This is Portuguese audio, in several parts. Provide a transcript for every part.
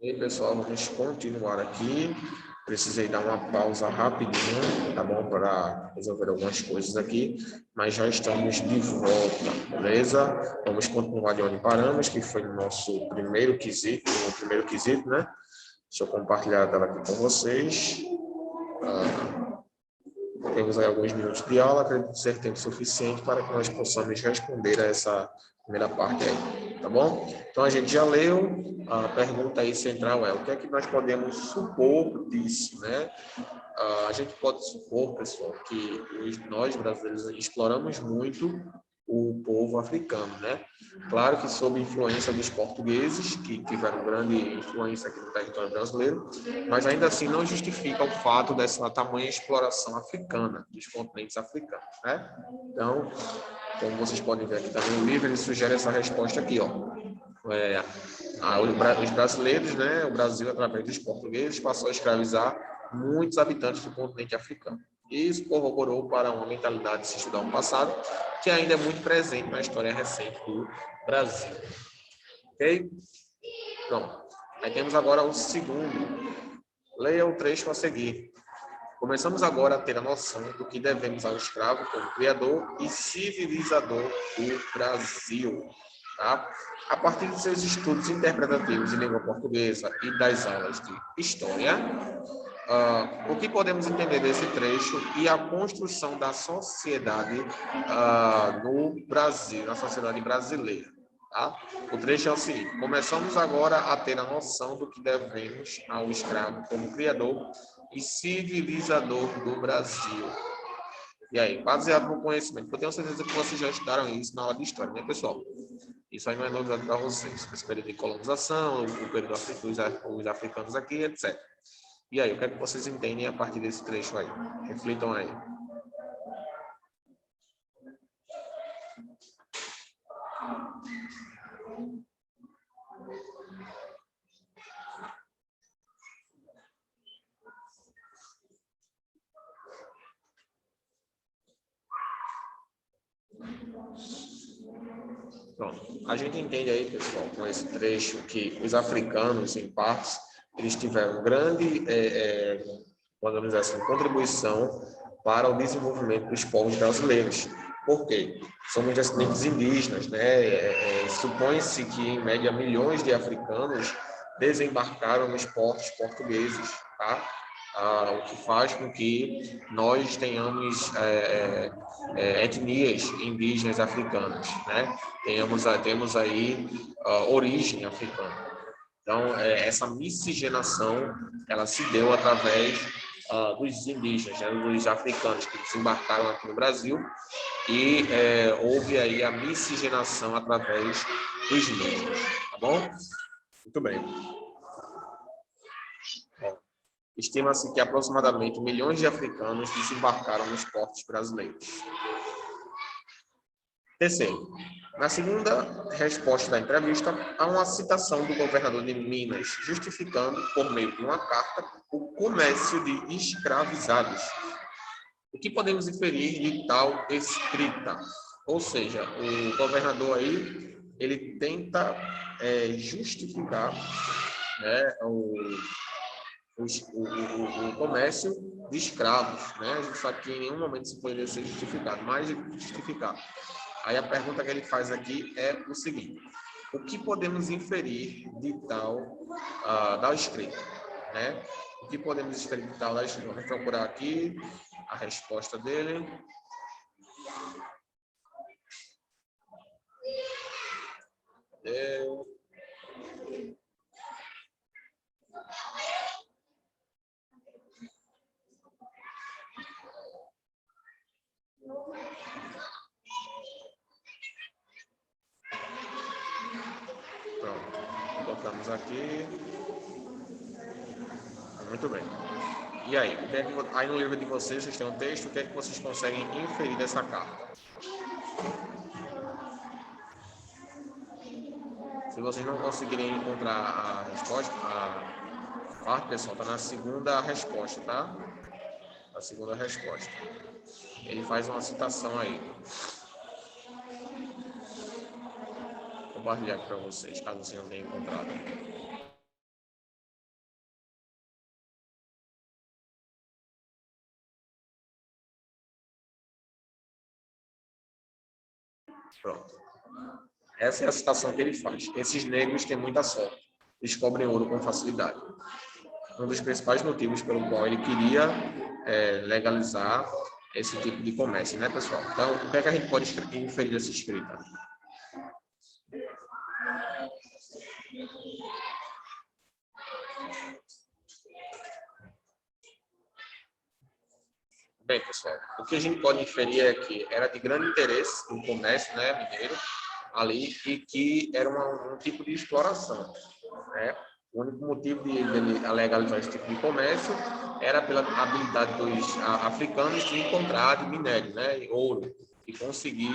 E aí, pessoal, vamos continuar aqui. Precisei dar uma pausa rapidinho, tá bom? Para resolver algumas coisas aqui, mas já estamos de volta, beleza? Vamos continuar de onde paramos, que foi no nosso primeiro quesito, né? Deixa eu compartilhar a tela aqui com vocês. Temos aí alguns minutos de aula, acredito ser tempo suficiente para que nós possamos responder a essa primeira parte aí, tá bom? Então, a gente já leu, a pergunta aí central é: o que é que nós podemos supor disso, né? A gente pode supor, pessoal, que nós brasileiros exploramos muito o povo africano, né? Claro que sob influência dos portugueses, que tiveram grande influência aqui no território brasileiro, mas ainda assim não justifica o fato dessa tamanha exploração africana, dos continentes africanos, né? Então, como vocês podem ver aqui também no livro, ele sugere essa resposta aqui, ó. Os brasileiros, né, o Brasil, através dos portugueses, passou a escravizar muitos habitantes do continente africano. Isso corroborou para uma mentalidade de se estudar o passado, que ainda é muito presente na história recente do Brasil. Ok? Pronto. Aí temos agora o segundo. Leia o trecho a seguir. Começamos agora a ter a noção do que devemos ao escravo como criador e civilizador do Brasil. Tá? A partir de seus estudos interpretativos de língua portuguesa e das aulas de história, o que podemos entender desse trecho e a construção da sociedade no Brasil, na sociedade brasileira. Tá? O trecho é o seguinte: começamos agora a ter a noção do que devemos ao escravo como criador e civilizador do Brasil. E aí, baseado no conhecimento, eu tenho certeza que vocês já estudaram isso na aula de história, né, pessoal? Isso aí não é novidade para vocês. Esse período de colonização, o período dos africanos aqui, etc. E aí, o que é que vocês entendem a partir desse trecho aí? Reflitam aí. Pronto. A gente entende aí, pessoal, com esse trecho, que os africanos, em partes, eles tiveram grande, podemos dizer assim, contribuição para o desenvolvimento dos povos brasileiros. Por quê? Somos descendentes indígenas, né? Supõe-se que, em média, milhões de africanos desembarcaram nos portos portugueses, tá? O que faz com que nós tenhamos etnias indígenas africanas, né? Temos aí origem africana. Então, essa miscigenação, ela se deu através dos indígenas, né, dos africanos que desembarcaram aqui no Brasil, e houve aí a miscigenação através dos indígenas, tá bom? Muito bem. Estima-se que aproximadamente milhões de africanos desembarcaram nos portos brasileiros. Terceiro, na segunda resposta da entrevista, há uma citação do governador de Minas, justificando, por meio de uma carta, o comércio de escravizados. O que podemos inferir de tal escrita? Ou seja, o governador aí, ele tenta justificar, né, o comércio de escravos, né? A gente sabe que em nenhum momento isso poderia ser justificado, mas justificado. Aí a pergunta que ele faz aqui é o seguinte: o que podemos inferir de tal da escrita, né? O que podemos inferir de tal da escrita? Vamos procurar aqui a resposta dele. Pronto, colocamos aqui. Muito bem. E aí, aí no livro de vocês tem um texto, o que é que vocês conseguem inferir dessa carta? Se vocês não conseguirem encontrar a resposta, a parte, pessoal, está na segunda resposta, tá? A segunda resposta. Ele faz uma citação aí. Vou compartilhar aqui para vocês, caso vocês não tenham encontrado. Pronto. Essa é a citação que ele faz. Esses negros têm muita sorte, descobrem ouro com facilidade. Um dos principais motivos pelo qual ele queria legalizar esse tipo de comércio, né, pessoal? Então, o que é que a gente pode inferir dessa escrita? Bem, pessoal, o que a gente pode inferir é que era de grande interesse no comércio, né, mineiro, ali, e que era um tipo de exploração, né? O único motivo de legalizar esse tipo de comércio era pela habilidade dos africanos de encontrar de minério, né, ouro, e conseguir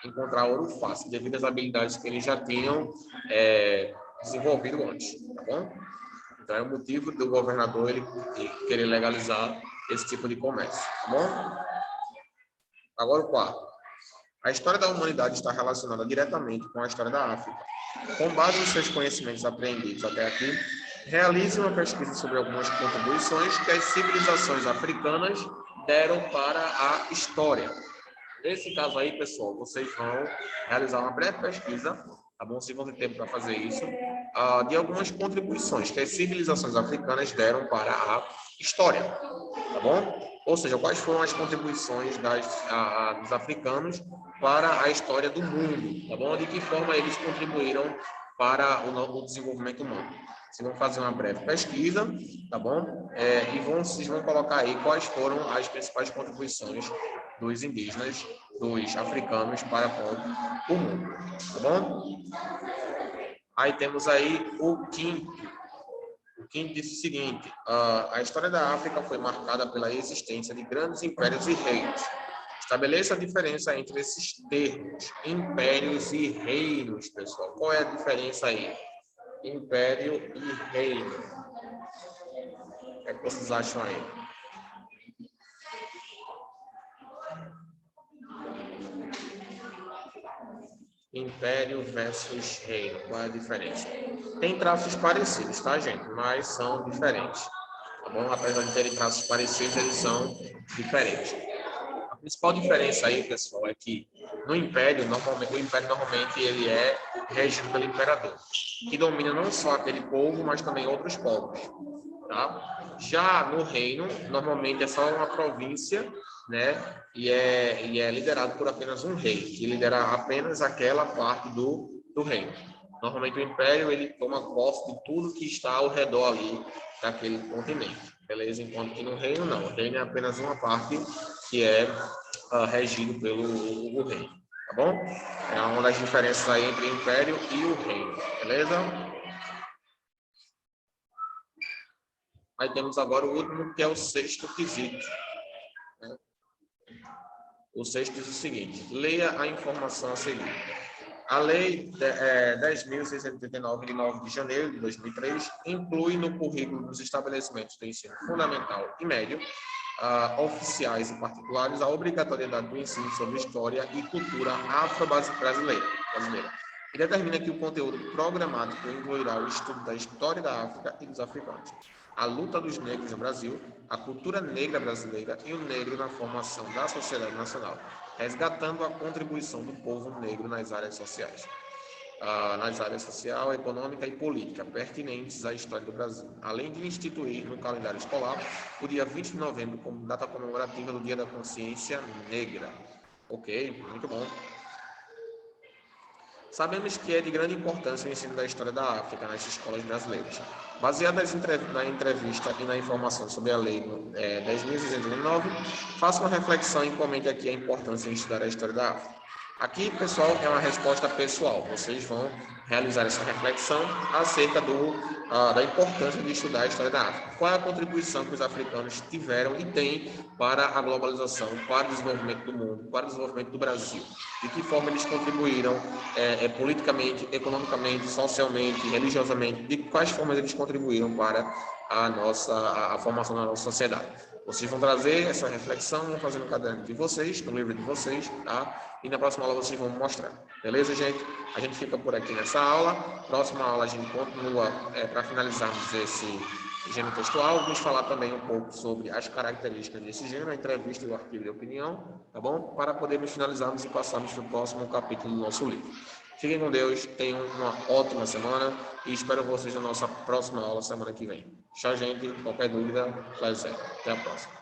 encontrar ouro fácil, devido às habilidades que eles já tinham desenvolvido antes, tá bom? Então, é o motivo do governador ele querer legalizar esse tipo de comércio, tá bom? Agora, o quarto. A história da humanidade está relacionada diretamente com a história da África. Com base nos seus conhecimentos aprendidos até aqui, realize uma pesquisa sobre algumas contribuições que as civilizações africanas deram para a história. Nesse caso aí, pessoal, vocês vão realizar uma breve pesquisa, tá bom? Vocês vão ter tempo para fazer isso, de algumas contribuições que as civilizações africanas deram para a história, tá bom? Ou seja, quais foram as contribuições dos africanos para a história do mundo, tá bom? De que forma eles contribuíram para o desenvolvimento humano. Vocês vão fazer uma breve pesquisa, tá bom? E vocês vão colocar aí quais foram as principais contribuições dos indígenas, dos africanos para com o mundo, tá bom? Aí temos aí o quinto. O quinto diz o seguinte: a história da África foi marcada pela existência de grandes impérios e reinos. Estabeleça a diferença entre esses termos, impérios e reinos, pessoal. Qual é a diferença aí? Império e reino. O que é que vocês acham aí? Império versus reino. Qual é a diferença? Tem traços parecidos, tá, gente? Mas são diferentes. Tá bom? Apesar de terem traços parecidos, eles são diferentes. A principal diferença aí, pessoal, é que no Império, o Império normalmente ele é regido pelo imperador, que domina não só aquele povo, mas também outros povos, tá? Já no Reino, normalmente é só uma província, né? E é liderado por apenas um rei, que lidera apenas aquela parte do reino. Normalmente o Império ele toma posse de tudo que está ao redor ali daquele continente, beleza? Enquanto que no Reino não, o Reino é apenas uma parte que é regido pelo rei, tá bom? É uma das diferenças aí entre o Império e o Reino, beleza? Aí temos agora o último, que é o sexto quesito. Né? O sexto diz o seguinte: leia a informação a seguir. A Lei 10.639, de 9 de janeiro de 2003, inclui no currículo dos estabelecimentos do ensino fundamental e médio, oficiais e particulares, a obrigatoriedade do ensino sobre história e cultura afro-brasileira, e determina que o conteúdo programático incluirá o estudo da história da África e dos africanos, a luta dos negros no Brasil, a cultura negra brasileira e o negro na formação da sociedade nacional, resgatando a contribuição do povo negro nas áreas sociais. Nas áreas social, econômica e política, pertinentes à história do Brasil, além de instituir no calendário escolar o dia 20 de novembro como data comemorativa do Dia da Consciência Negra. Ok, muito bom. Sabemos que é de grande importância o ensino da história da África nas escolas brasileiras. Baseado na entrevista e na informação sobre a Lei 10.609, faça uma reflexão e comente aqui a importância de estudar a história da África. Aqui, pessoal, é uma resposta pessoal. Vocês vão realizar essa reflexão acerca da importância de estudar a história da África. Qual é a contribuição que os africanos tiveram e têm para a globalização, para o desenvolvimento do mundo, para o desenvolvimento do Brasil? De que forma eles contribuíram politicamente, economicamente, socialmente, religiosamente? De quais formas eles contribuíram para a formação da nossa sociedade? Vocês vão trazer essa reflexão, vão fazer no caderno de vocês, no livro de vocês, tá? E na próxima aula vocês vão mostrar. Beleza, gente? A gente fica por aqui nessa aula. Próxima aula a gente continua para finalizarmos gênero textual, vamos falar também um pouco sobre as características desse gênero, a entrevista e o artigo de opinião, tá bom? Para podermos finalizarmos e passarmos para o próximo capítulo do nosso livro. Fiquem com Deus, tenham uma ótima semana e espero vocês na nossa próxima aula semana que vem. Tchau, gente. Qualquer dúvida, Zé. Até a próxima.